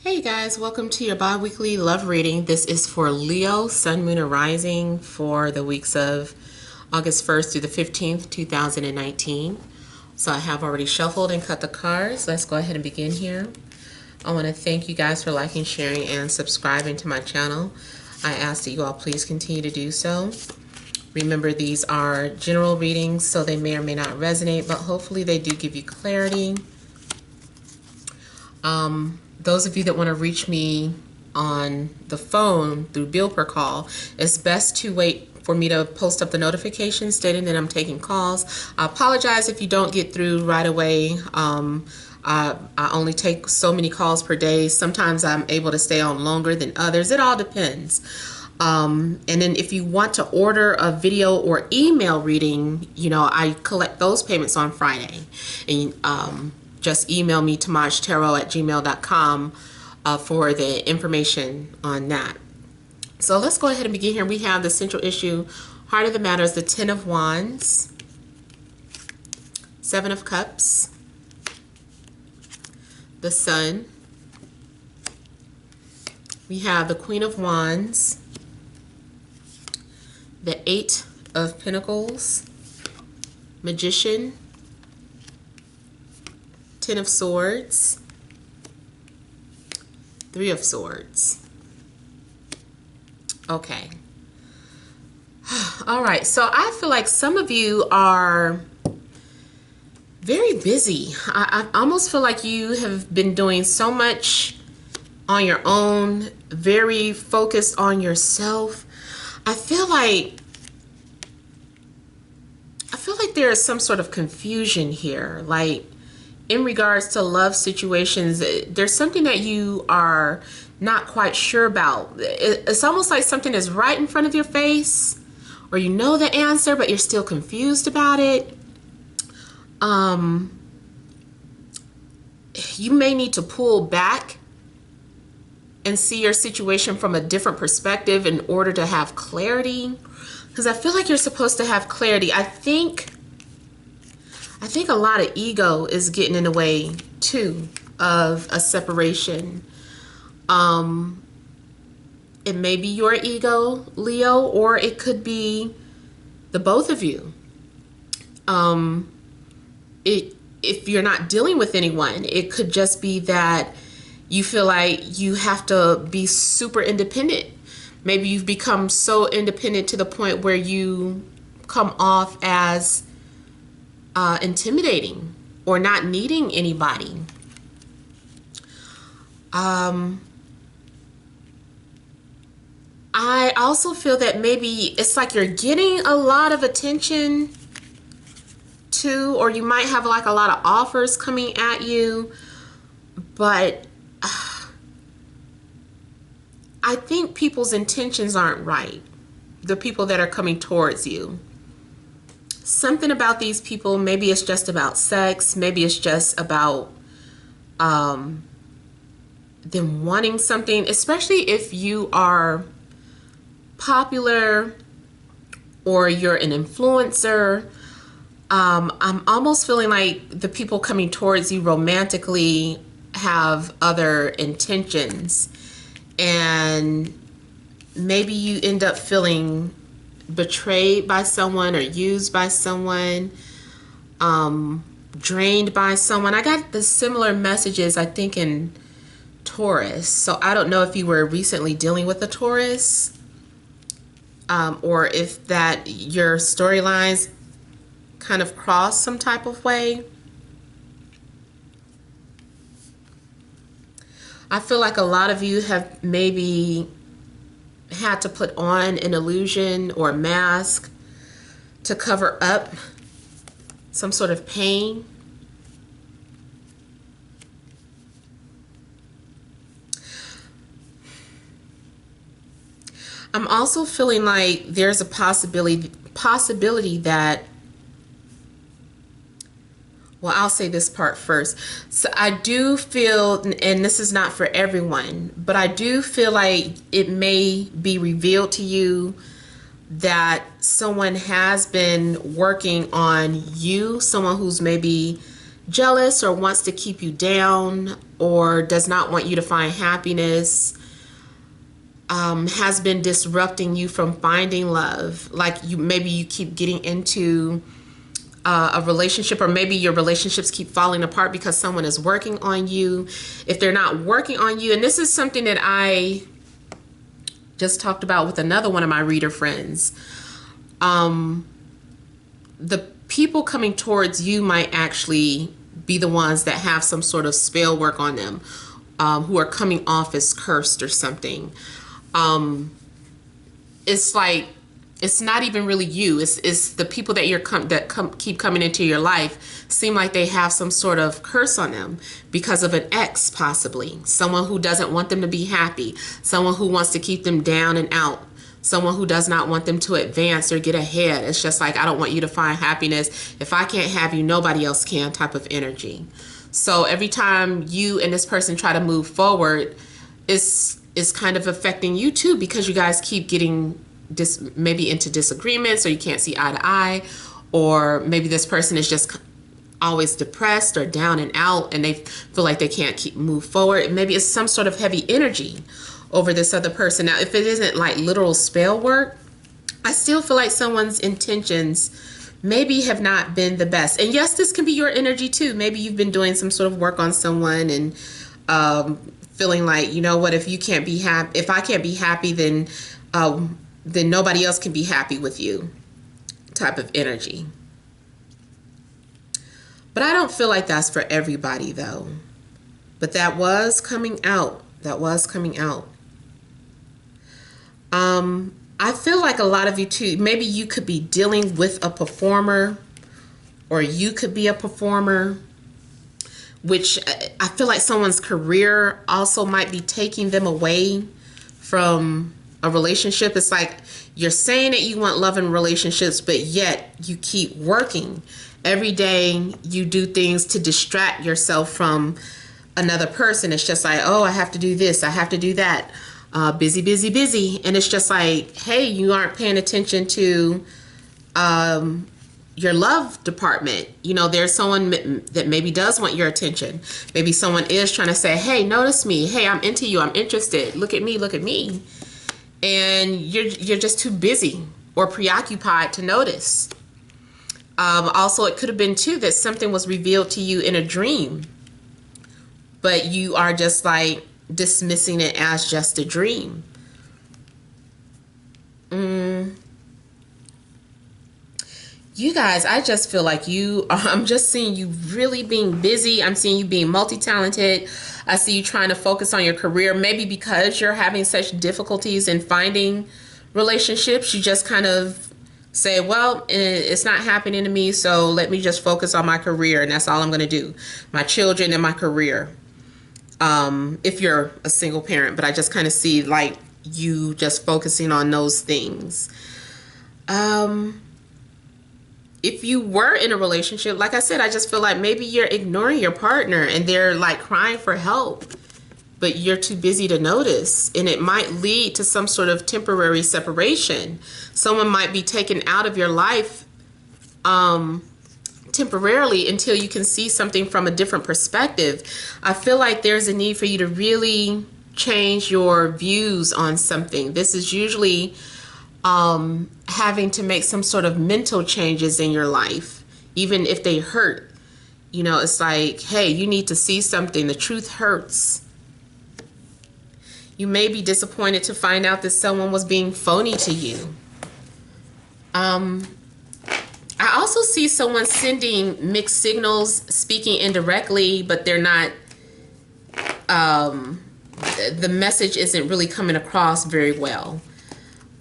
Hey guys, welcome to your bi-weekly love reading. This is for Leo, Sun, Moon, and Rising for the weeks of August 1st through the 15th, 2019. So I have already shuffled and cut the cards. Let's go ahead and begin here. I want to thank you guys for liking, sharing, and subscribing to my channel. I ask that you all please continue to do so. Remember, these are general readings, so they may or may not resonate, but hopefully they do give you clarity. Those of you that want to reach me on the phone through bill per call, it's best to wait for me to post up the notification stating that I'm taking calls. I apologize if you don't get through right away. I only take so many calls per day. Sometimes I'm able to stay on longer than others. It all depends. And then if you want to order a video or email reading, I collect those payments on Friday. And just email me TemajTarot@gmail.com for the information on that. So let's go ahead and begin here. We have the central issue, heart of the matter is the Ten of Wands, Seven of Cups, the Sun. We have the Queen of Wands, the Eight of Pentacles, Magician, Ten of Swords, Three of Swords. Okay. All right. So I feel like some of you are very busy. I almost feel like you have been doing so much on your own, very focused on yourself. I feel like there is some sort of confusion here. Like, in regards to love situations, there's something that you are not quite sure about. It's almost like something is right in front of your face, or you know the answer, but you're still confused about it. You may need to pull back and see your situation from a different perspective in order to have clarity. Because I feel like you're supposed to have clarity. I think a lot of ego is getting in the way too of a separation. It may be your ego, Leo, or it could be the both of you. If you're not dealing with anyone, it could just be that you feel like you have to be super independent. Maybe you've become so independent to the point where you come off as intimidating or not needing anybody. I also feel that maybe it's like you're getting a lot of attention too, or you might have like a lot of offers coming at you, but I think people's intentions aren't right. The people that are coming towards you. Something about these people, maybe it's just about sex, maybe it's just about them wanting something, especially if you are popular or you're an influencer. I'm almost feeling like the people coming towards you romantically have other intentions, and maybe you end up feeling betrayed by someone or used by someone, drained by someone. I got the similar messages, I think, in Taurus. So I don't know if you were recently dealing with a Taurus, or if that your storylines kind of cross some type of way. I feel like a lot of you have maybe had to put on an illusion or a mask to cover up some sort of pain. I'm also feeling like there's a possibility that, well, I'll say this part first. So I do feel, and this is not for everyone, but I do feel like it may be revealed to you that someone has been working on you, someone who's maybe jealous or wants to keep you down, or does not want you to find happiness, has been disrupting you from finding love. Like maybe you keep getting into a relationship, or maybe your relationships keep falling apart because someone is working on you. If they're not working on you, and this is something that I just talked about with another one of my reader friends, the people coming towards you might actually be the ones that have some sort of spell work on them, who are coming off as cursed or something. It's like, it's not even really you. It's the people that keep coming into your life seem like they have some sort of curse on them because of an ex, possibly. Someone who doesn't want them to be happy. Someone who wants to keep them down and out. Someone who does not want them to advance or get ahead. It's just like, I don't want you to find happiness. If I can't have you, nobody else can type of energy. So every time you and this person try to move forward, it's kind of affecting you too, because you guys keep getting maybe into disagreements, or you can't see eye to eye, or maybe this person is just always depressed or down and out, and they feel like they can't move forward. Maybe it's some sort of heavy energy over this other person. Now, if it isn't like literal spell work, I still feel like someone's intentions maybe have not been the best. And yes, this can be your energy too. Maybe you've been doing some sort of work on someone and feeling like, you know what, if I can't be happy, then nobody else can be happy with you type of energy. But I don't feel like that's for everybody though. But that was coming out. I feel like a lot of you too, maybe you could be dealing with a performer, or you could be a performer, which I feel like someone's career also might be taking them away from a relationship. It's like you're saying that you want love and relationships, but yet you keep working. Every day you do things to distract yourself from another person. It's just like, oh, I have to do this, I have to do that. Busy, busy, busy. And it's just like, hey, you aren't paying attention to your love department. You know, there's someone that maybe does want your attention. Maybe someone is trying to say, hey, notice me. Hey, I'm into you. I'm interested. Look at me. Look at me. And you're just too busy or preoccupied to notice. Also, it could have been too that something was revealed to you in a dream, but you are just like dismissing it as just a dream. You guys, I just feel like I'm just seeing you really being busy. I'm seeing you being multi-talented. I see you trying to focus on your career, maybe because you're having such difficulties in finding relationships. You just kind of say, well, it's not happening to me, so let me just focus on my career, and that's all I'm going to do. My children and my career. If you're a single parent, but I just kind of see like you just focusing on those things. If you were in a relationship, like I said, I just feel like maybe you're ignoring your partner and they're like crying for help, but you're too busy to notice, and it might lead to some sort of temporary separation. Someone might be taken out of your life temporarily until you can see something from a different perspective. I feel like there's a need for you to really change your views on something. This is usually having to make some sort of mental changes in your life, even if they hurt. You know, it's like, hey, you need to see something. The truth hurts. You may be disappointed to find out that someone was being phony to you. I also see someone sending mixed signals, speaking indirectly, but they're not, the message isn't really coming across very well.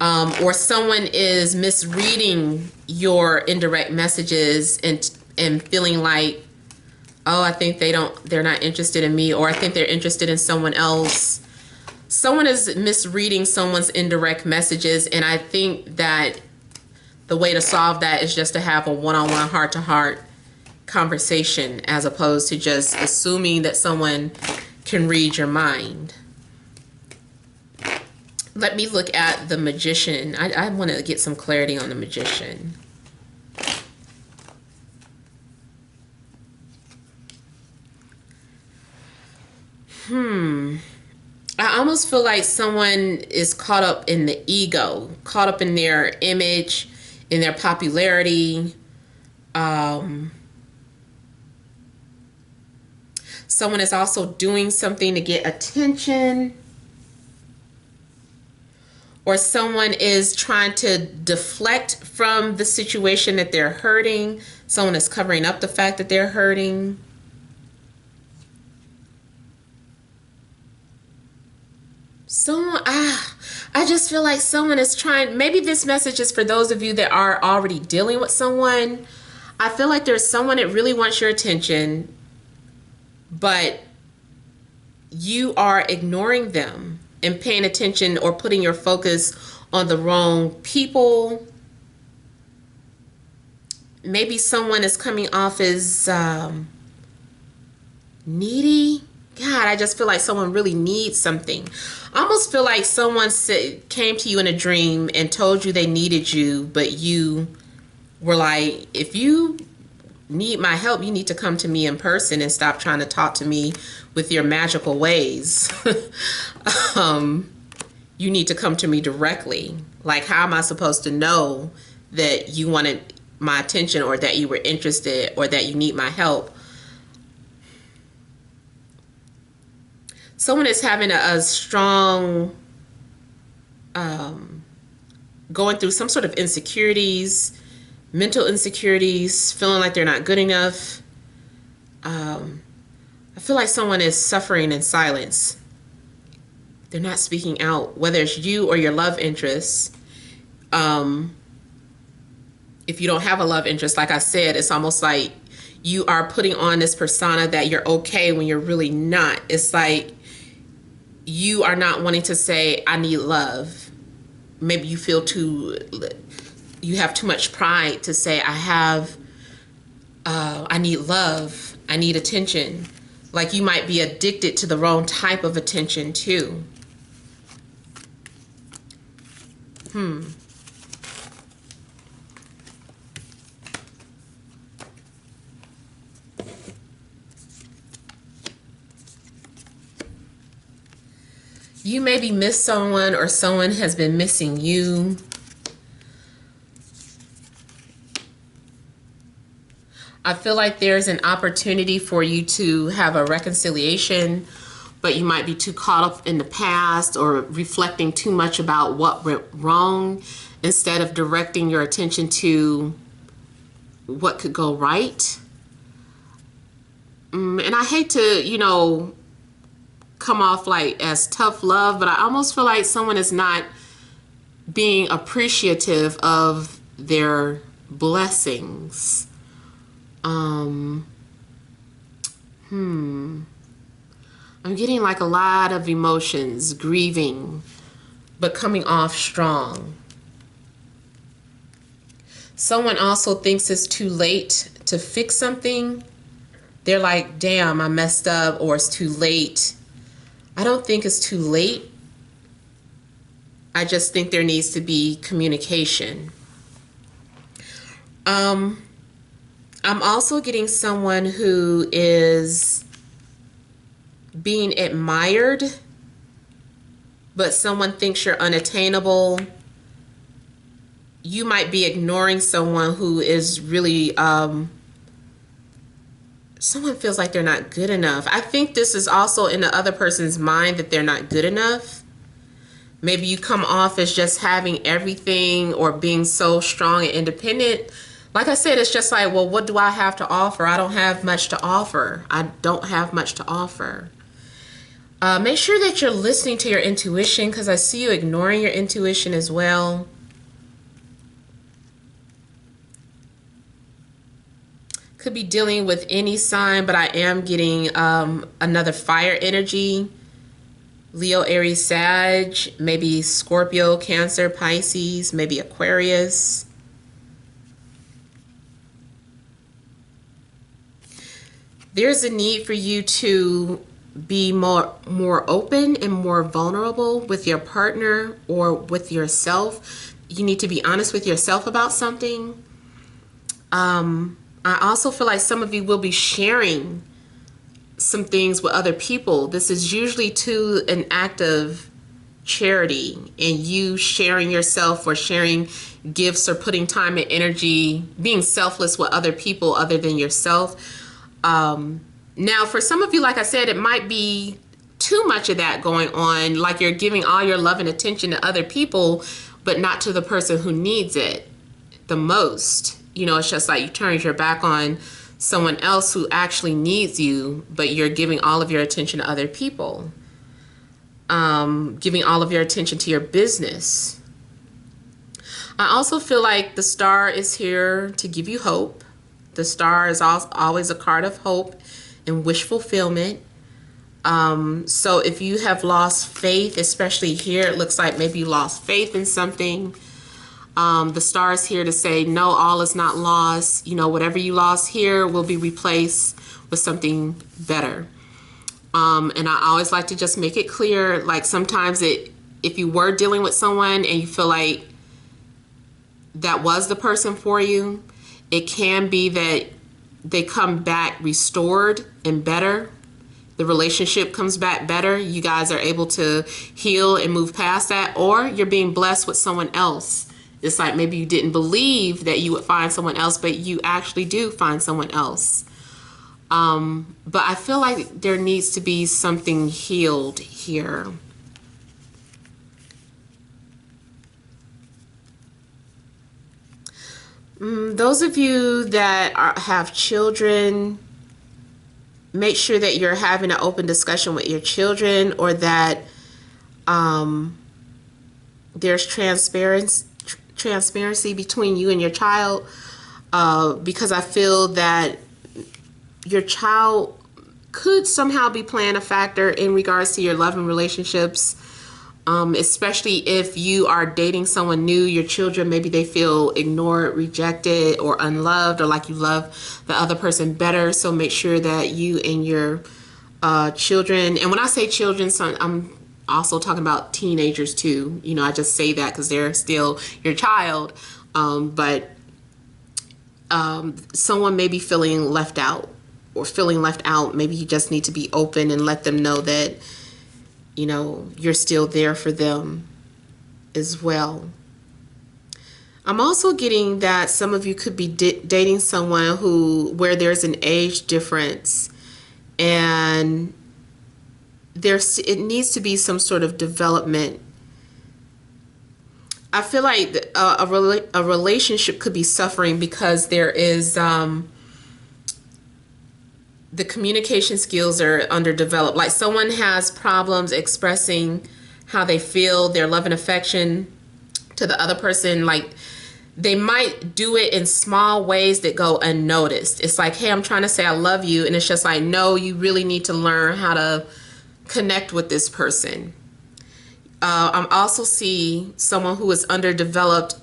Or someone is misreading your indirect messages and feeling like, oh, I think they're not interested in me, or I think they're interested in someone else. Someone is misreading someone's indirect messages, and I think that the way to solve that is just to have a one-on-one, heart-to-heart conversation, as opposed to just assuming that someone can read your mind. Let me look at the Magician. I want to get some clarity on the Magician. I almost feel like someone is caught up in the ego, caught up in their image, in their popularity. Someone is also doing something to get attention. Or someone is trying to deflect from the situation that they're hurting. Someone is covering up the fact that they're hurting. I just feel like someone is trying, maybe this message is for those of you that are already dealing with someone. I feel like there's someone that really wants your attention, but you are ignoring them and paying attention or putting your focus on the wrong people. Maybe someone is coming off as needy. God, I just feel like someone really needs something. I almost feel like someone came to you in a dream and told you they needed you, but you were like, if you need my help, you need to come to me in person and stop trying to talk to me with your magical ways. You need to come to me directly. Like, how am I supposed to know that you wanted my attention, or that you were interested, or that you need my help? Someone is having a strong, going through some sort of insecurities, mental insecurities, feeling like they're not good enough. I feel like someone is suffering in silence. They're not speaking out, whether it's you or your love interest. If you don't have a love interest, like I said, it's almost like you are putting on this persona that you're okay when you're really not. It's like you are not wanting to say, I need love. Maybe you you have too much pride to say, I need love. I need attention. Like you might be addicted to the wrong type of attention too. You maybe miss someone, or someone has been missing you. I feel like there's an opportunity for you to have a reconciliation, but you might be too caught up in the past or reflecting too much about what went wrong instead of directing your attention to what could go right. And I hate to, come off like as tough love, but I almost feel like someone is not being appreciative of their blessings. I'm getting like a lot of emotions, grieving, but coming off strong. Someone also thinks it's too late to fix something. They're like, damn, I messed up, or it's too late. I don't think it's too late. I just think there needs to be communication. I'm also getting someone who is being admired, but someone thinks you're unattainable. You might be ignoring someone who is really, someone feels like they're not good enough. I think this is also in the other person's mind that they're not good enough. Maybe you come off as just having everything or being so strong and independent. Like I said, it's just like, well, what do I have to offer? I don't have much to offer. I don't have much to offer. Make sure that you're listening to your intuition, because I see you ignoring your intuition as well. Could be dealing with any sign, but I am getting another fire energy. Leo, Aries, Sag, maybe Scorpio, Cancer, Pisces, maybe Aquarius. There's a need for you to be more open and more vulnerable with your partner or with yourself. You need to be honest with yourself about something. I also feel like some of you will be sharing some things with other people, this is usually to an act of charity and you sharing yourself or sharing gifts or putting time and energy, being selfless with other people other than yourself. Now, for some of you, like I said, it might be too much of that going on, like you're giving all your love and attention to other people, but not to the person who needs it the most. You know, it's just like you turn your back on someone else who actually needs you, but you're giving all of your attention to other people. Giving all of your attention to your business. I also feel like the star is here to give you hope. The star is always a card of hope and wish fulfillment. So if you have lost faith, especially here, it looks like maybe you lost faith in something. The star is here to say, no, all is not lost. You know, whatever you lost here will be replaced with something better. And I always like to just make it clear, like sometimes if you were dealing with someone and you feel like that was the person for you, it can be that they come back restored and better. The relationship comes back better. You guys are able to heal and move past that, or you're being blessed with someone else. It's like maybe you didn't believe that you would find someone else, but you actually do find someone else. But I feel like there needs to be something healed here. Those of you that have children, make sure that you're having an open discussion with your children, or that there's transparency between you and your child, because I feel that your child could somehow be playing a factor in regards to your love and relationships, especially if you are dating someone new. Your children, maybe they feel ignored, rejected, or unloved, or like you love the other person better. So make sure that you and your children, and when I say children, I'm also talking about teenagers too. You know, I just say that because they're still your child, but someone may be feeling left out. Maybe you just need to be open and let them know that, you know, you're still there for them as well. I'm also getting that some of you could be dating someone where there's an age difference, and it needs to be some sort of development. I feel like a relationship could be suffering because there is the communication skills are underdeveloped. Like someone has problems expressing how they feel, their love and affection to the other person. Like they might do it in small ways that go unnoticed. It's like, hey, I'm trying to say I love you. And it's just like, no, you really need to learn how to connect with this person. I'm also see someone who is underdeveloped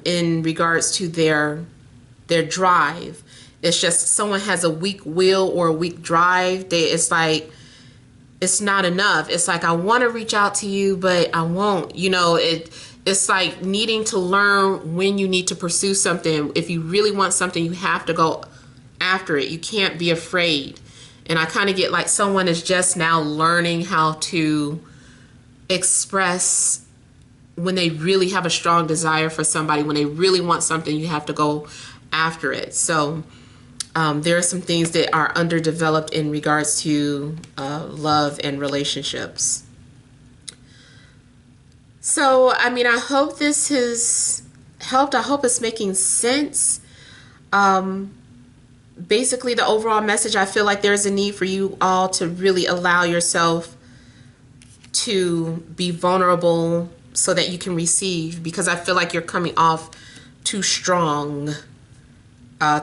in regards to their drive. It's just someone has a weak will or a weak drive. It's like, it's not enough. It's like, I want to reach out to you, but I won't. You know, it's like needing to learn when you need to pursue something. If you really want something, you have to go after it. You can't be afraid. And I kind of get like someone is just now learning how to express when they really have a strong desire for somebody. When they really want something, you have to go after it. So there are some things that are underdeveloped in regards to love and relationships. So, I mean, I hope this has helped. I hope it's making sense. Basically, the overall message, I feel like there's a need for you all to really allow yourself to be vulnerable so that you can receive, because I feel like you're coming off too strong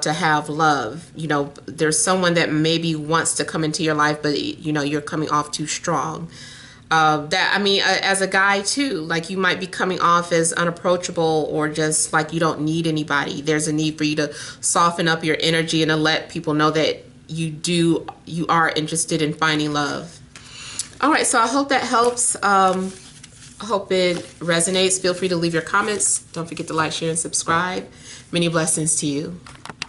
to have love. You know, there's someone that maybe wants to come into your life, but you know, you're coming off too strong. As a guy too, like you might be coming off as unapproachable or just like you don't need anybody. There's a need for you to soften up your energy and to let people know that you are interested in finding love. All right, so I hope that helps. I hope it resonates. Feel free to leave your comments. Don't forget to like, share, and subscribe. Many blessings to you.